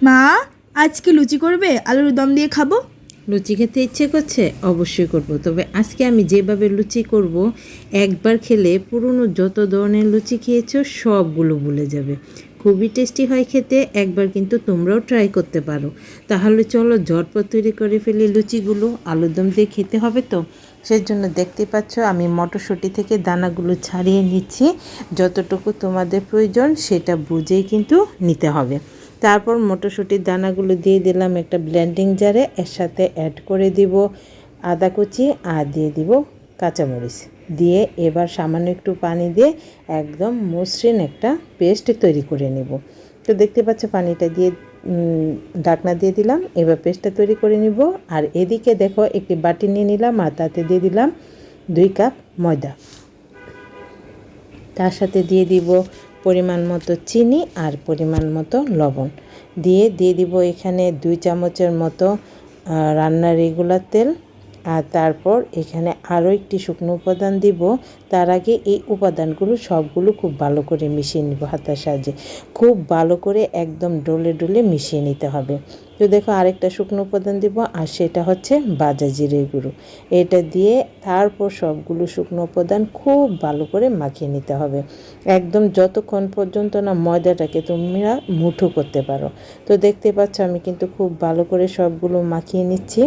মা, আজকে লুচি করবে? আলুর দম দিয়ে খাবো। লুচি খেতে ইচ্ছে করছে? অবশ্যই করব। তবে আজকে আমি যেভাবে লুচি করব, একবার খেলে পুরনো যত ধরনের লুচি খেয়েছো সবগুলো ভুলে যাবে। খুবই টেস্টি হয় খেতে, একবার কিন্তু তোমরাও ট্রাই করতে পারো। তাহলে চলো ঝটপট তৈরি করে ফেলি লুচিগুলো। আলুর দম দিয়ে খেতে হবে তো, সেজন্য দেখতে পাচ্ছ আমি মটরশুঁটি থেকে দানাগুলো ছাড়িয়ে নিচ্ছি। যতটুকু তোমাদের প্রয়োজন সেটা বুঝেই কিন্তু নিতে হবে। তারপর মটরশুঁটির দানাগুলো দিয়ে দিলাম একটা ব্লেন্ডিং জারে, এর সাথে অ্যাড করে দিব আদা কুচি আর দিয়ে দিব কাঁচামরিচ দিয়ে এবার সামান্য একটু পানি দিয়ে একদম মসৃণ একটা পেস্ট তৈরি করে নেব। তো দেখতে পাচ্ছ পানিটা দিয়ে ঢাকনা দিয়ে দিলাম। এবার পেস্টটা তৈরি করে নিব। আর এদিকে দেখো একটি বাটি নিয়ে নিলাম আর তাতে দিয়ে দিলাম 2 কাপ ময়দা। তার সাথে দিয়ে দিব পরিমাণ মতো চিনি আর পরিমাণ মতো লবণ দিয়ে দিব এখানে 2 চামচের মতো রান্নার রেগুলার তেল। আর তারপর এখানে আরও একটি শুকনো উপাদান দিব। তার আগে এই উপাদানগুলো সবগুলো খুব ভালো করে মিশিয়ে নিব হাতের সাহায্যে। খুব ভালো করে একদম ডলে ডলে মিশিয়ে নিতে হবে। তো দেখো আরেকটা শুকনো উপাদান দিব, আর সেটা হচ্ছে ভাজা জিরের গুঁড়ো। এটা দিয়ে তারপর সবগুলো শুকনো উপাদান খুব ভালো করে মাখিয়ে নিতে হবে, একদম যতক্ষণ পর্যন্ত না ময়দাটাকে তোমরা মুঠো করতে পারো। তো দেখতে পাচ্ছ আমি কিন্তু খুব ভালো করে সবগুলো মাখিয়ে নিচ্ছি।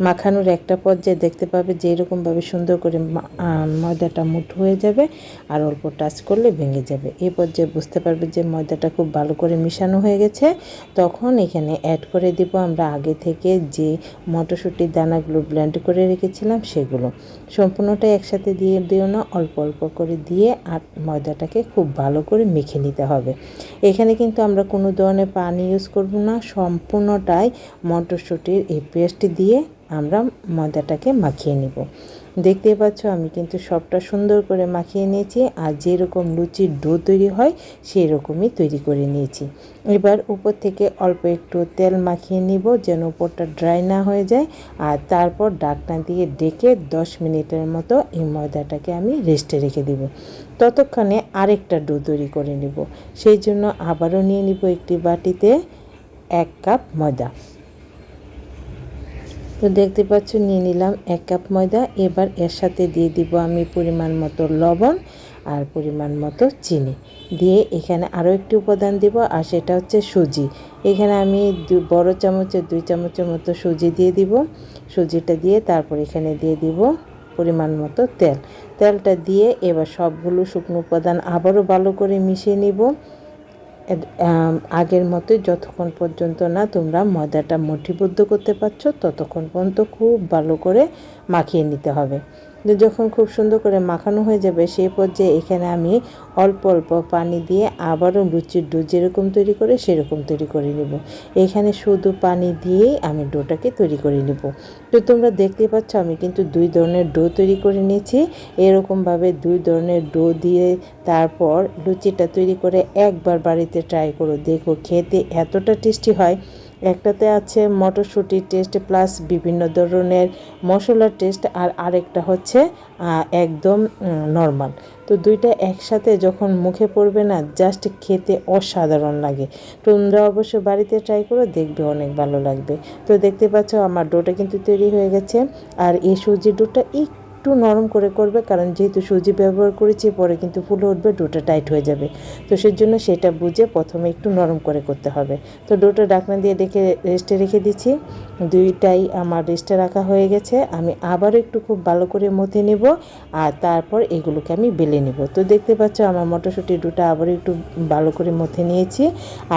মাখানোর একটা পর্যায়ে দেখতে পাবে যে এরকমভাবে সুন্দর করে ময়দাটা মুঠো হয়ে যাবে আর অল্প টাচ করলে ভেঙে যাবে। এই পর্যায়ে বুঝতে পারবে যে ময়দাটা খুব ভালো করে মিশানো হয়ে গেছে। তখন এখানে অ্যাড করে দিব আমরা আগে থেকে যে মটরশুঁটির দানাগুলো ব্লেন্ড করে রেখেছিলাম সেগুলো। সম্পূর্ণটাই একসাথে দিয়ে দিও না, অল্প অল্প করে দিয়ে আর ময়দাটাকে খুব ভালো করে মেখে নিতে হবে। এখানে কিন্তু আমরা কোনো ধরনের পানি ইউজ করব না, সম্পূর্ণটাই মটরশুঁটির এই পেস্ট দিয়ে আমরা ময়দাটাকে মাখিয়ে নিব। দেখতে পাচ্ছ আমি কিন্তু সবটা সুন্দর করে মাখিয়ে নিয়েছি, আর যেরকম লুচির ডো তৈরি হয় সেই রকমই তৈরি করে নিয়েছি। এবার উপর থেকে অল্প একটু তেল মাখিয়ে নিব যেন উপরটা ড্রাই না হয়ে যায়। আর তারপর ঢাকনা দিয়ে ডেকে 10 মিনিটের মতো এই ময়দাটাকে আমি রেস্টে রেখে দিব। ততক্ষণে আরেকটা ডো তৈরি করে নিব। সেই জন্য আবারও নিয়ে নিব একটি বাটিতে 1 কাপ ময়দা। তো দেখতে পাচ্ছ নিয়ে নিলাম 1 কাপ ময়দা। এবার এর সাথে দিয়ে দিব আমি পরিমাণ মতো লবণ আর পরিমাণ মতো চিনি দিয়ে এখানে আরও একটি উপাদান দিব, আর সেটা হচ্ছে সুজি। এখানে আমি বড় চামচের 2 চামচের মতো সুজি দিয়ে দিব। সুজিটা দিয়ে তারপর এখানে দিয়ে দিব পরিমাণ মতো তেলটা দিয়ে এবার সবগুলো শুকনো উপাদান আবারও ভালো করে মিশিয়ে নিব। আগের মতোই যতক্ষণ পর্যন্ত না তোমরা ময়দাটা মুঠিবদ্ধ করতে পারছো ততক্ষণ পর্যন্ত খুব ভালো করে মাখিয়ে নিতে হবে। যখন খুব সুন্দর করে মাখানো হয়ে যাবে সেই পর্যায়ে এখানে আমি অল্প অল্প পানি দিয়ে আবারও লুচির ডো যেরকম তৈরি করে সেরকম তৈরি করে নেব। এখানে শুধু পানি দিয়েই আমি ডোটাকে তৈরি করে নেব। তো তোমরা দেখতে পাচ্ছ আমি কিন্তু 2 ধরনের ডো তৈরি করে নিয়েছি। এরকমভাবে 2 ধরনের ডো দিয়ে তারপর লুচিটা তৈরি করে একবার বাড়িতে ট্রাই করো, দেখো খেতে এতটা টেস্টি হয়। একটাতে আছে মটরশুঁটির টেস্ট প্লাস বিভিন্ন ধরনের মশলার টেস্ট, আর আরেকটা হচ্ছে একদম নর্মাল। তো দুইটা একসাথে যখন মুখে পড়বে না, জাস্ট খেতে অসাধারণ লাগে। তোমরা অবশ্য বাড়িতে ট্রাই করো, দেখবে অনেক ভালো লাগবে। তো দেখতে পাচ্ছ আমার ডোটা কিন্তু তৈরি হয়ে গেছে। আর এই সুজির ডোটা একটু নরম করে করবে, কারণ যেহেতু সুজি ব্যবহার করেছি পরে কিন্তু ফুলে উঠবে, ডোটা টাইট হয়ে যাবে। তো সেজন্য সেটা বুঝে প্রথমে একটু নরম করে করতে হবে। তো ডোটা ঢাকনা দিয়ে রেস্টে রেখে দিচ্ছি। দুইটাই আমার রেস্টে রাখা হয়ে গেছে। আমি আবারও একটু খুব ভালো করে মথে নেব আর তারপর এগুলোকে আমি বেলে নেব। তো দেখতে পাচ্ছ আমার মটরশুঁটির ডোটা আবারও একটু ভালো করে মথে নিয়েছি।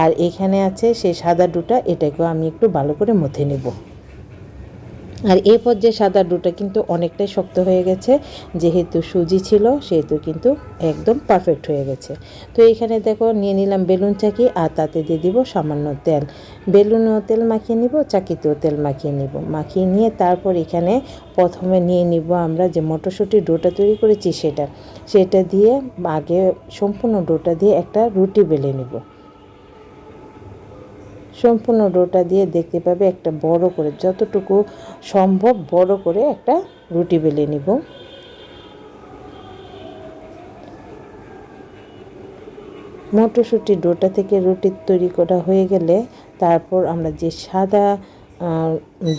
আর এখানে আছে সেই সাদা ডোটা, এটাকেও আমি একটু ভালো করে মথে নেব। আর এই পর্যায়ে সাদা ডোটা কিন্তু অনেকটাই শক্ত হয়ে গেছে, যেহেতু সুজি ছিল সেহেতু কিন্তু একদম পারফেক্ট হয়ে গেছে। তো এখানে দেখো নিয়ে নিলাম বেলুন চাকি আর তাতে দিয়ে দিব সামান্য তেল। বেলুনেও তেল মাখিয়ে নিব, চাকিতেও তেল মাখিয়ে নিব। মাখিয়ে নিয়ে তারপর এখানে প্রথমে নিয়ে নিব আমরা যে মটরশুঁটির ডোটা তৈরি করেছি সেটা দিয়ে আগে সম্পূর্ণ ডোটা দিয়ে একটা রুটি বেলে নিব। সম্পূর্ণ ডোটা দিয়ে দেখতে পাবে একটা বড় করে, যতটুকু সম্ভব বড় করে একটা রুটি বেলে নিব। মটরশুঁটি ডোটা থেকে রুটি তৈরি করা হয়ে গেলে তারপর আমরা যে সাদা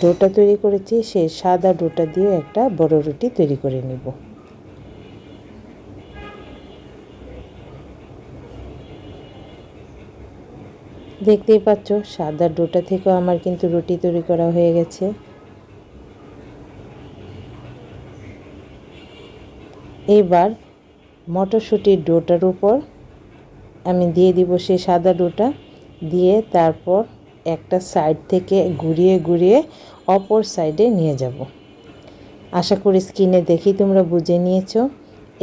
ডোটা তৈরি করেছি সেই সাদা ডোটা দিয়ে একটা বড় রুটি তৈরি করে নিব। দেখতেই পাচ্ছ সাদা ডোটা থেকেও আমার কিন্তু রুটি তৈরি করা হয়ে গেছে। এবার মটরশুঁটির ডোটার উপর আমি দিয়ে দিব সেই সাদা ডোটা, দিয়ে তারপর একটা সাইড থেকে ঘুরিয়ে ঘুরিয়ে অপর সাইডে নিয়ে যাব। আশা করি স্ক্রিনে দেখি তোমরা বুঝে নিয়েছো।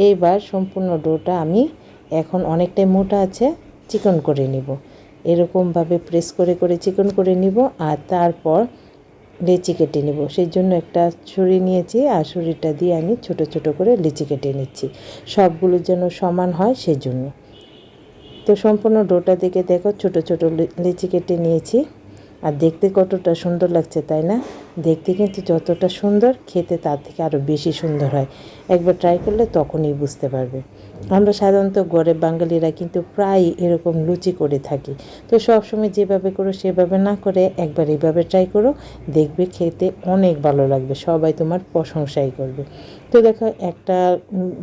এইবার সম্পূর্ণ ডোটা আমি এখন অনেকটাই মোটা আছে, চিকন করে নিব। এরকমভাবে প্রেস করে করে চিকন করে নিব আর তারপর লেচি কেটে নেব। সেই জন্য একটা ছুরি নিয়েছি আর ছুরিটা দিয়ে আমি ছোট ছোট করে লেচি কেটে নিচ্ছি, সবগুলো যেন সমান হয় সেজন্য। তো সম্পূর্ণ ডোটা দিকে দেখো ছোট ছোট লেচি কেটে নিয়েছি আর দেখতে কতটা সুন্দর লাগছে তাই না? দেখতে কিন্তু যতটা সুন্দর খেতে তার থেকে আরও বেশি সুন্দর হয়। একবার ট্রাই করলে তখনই বুঝতে পারবে। আমরা সাধারণত ঘরে বাঙালিরা কিন্তু প্রায় এরকম লুচি করে থাকি। তো সবসময় যেভাবে করো সেভাবে না করে একবার এইভাবে ট্রাই করো, দেখবে খেতে অনেক ভালো লাগবে, সবাই তোমার প্রশংসাই করবে। তো দেখো একটা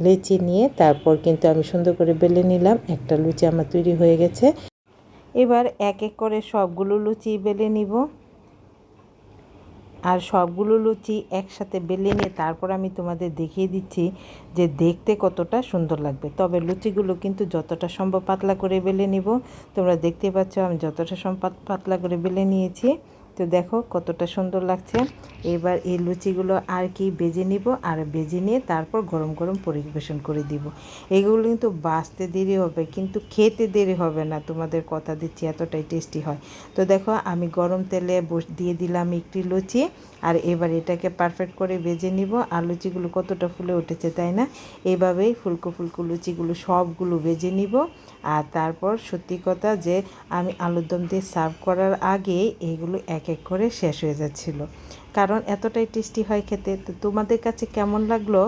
লেচি নিয়ে তারপর কিন্তু আমি সুন্দর করে বেলে নিলাম। একটা লুচি আমার তৈরি হয়ে গেছে। এবার এক এক করে সবগুলো লুচি বেলে নিব আর সবগুলো লুচি একসাথে বেলে নিয়ে তারপর আমি তোমাদের দেখিয়ে দিচ্ছি যে দেখতে কতটা সুন্দর লাগবে। তবে লুচিগুলো কিন্তু যতটা সম্ভব পাতলা করে বেলে নিব। তোমরা দেখতে পাচ্ছ আমি যতটা সম্ভব পাতলা করে বেলে নিয়েছি। তো দেখো কতটা সুন্দর লাগছে। এবার এই লুচিগুলো আর কি ভেজে নিব আর ভেজে নিয়ে তারপর গরম গরম পরিবেশন করে দিব। এগুলো কিন্তু বাছতে দেরি হবে কিন্তু খেতে দেরি হবে না, তোমাদের কথা দিচ্ছি, এতটাই টেস্টি হয়। তো দেখো আমি গরম তেলে দিয়ে দিলাম একটি লুচি আর এবার এটাকে পারফেক্ট করে ভেজে নিব। আর লুচিগুলো কতটা ফুলে উঠেছে তাই না? এইভাবেই ফুলকো ফুলকো লুচিগুলো সবগুলো ভেজে নিব। আর তারপর সত্যি কথা যে আমি আলুর দম দিয়ে সার্ভ করার আগে এইগুলো এক এক করে শেষ হয়ে যাচ্ছিল, কারণ এতটাই টেস্টি হয় খেতে। তো তোমাদের কাছে কেমন লাগলো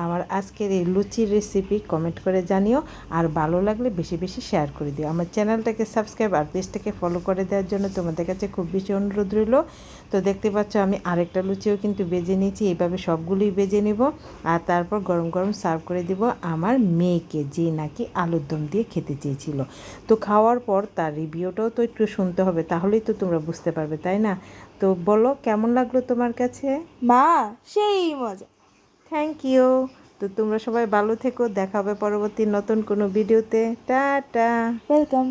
আমার আজকের এই লুচির রেসিপি কমেন্ট করে জানিও, আর ভালো লাগলে বেশি বেশি শেয়ার করে দিও। আমার চ্যানেলটাকে সাবস্ক্রাইব আর পেজটাকে ফলো করে দেওয়ার জন্য তোমাদের কাছে খুব বেশি অনুরোধ রইল। তো দেখতে পাচ্ছ আমি আরেকটা লুচিও কিন্তু বেজে নিয়েছি, এইভাবে সবগুলোই বেজে নিব আর তারপর গরম গরম সার্ভ করে দিব আমার মেয়েকে, যে নাকি আলুর দম দিয়ে খেতে চেয়েছিল। তো খাওয়ার পর তার রিভিউটাও তো একটু শুনতে হবে, তাহলেই তো তোমরা বুঝতে পারবে তাই না? তো বলো কেমন লাগলো তোমার কাছে? মা, সেই মজা। Thank you. তো তোমরা সবাই ভালো থেকো, দেখা হবে পরবর্তী নতুন কোনো ভিডিওতে। টাটা। ওয়েলকাম।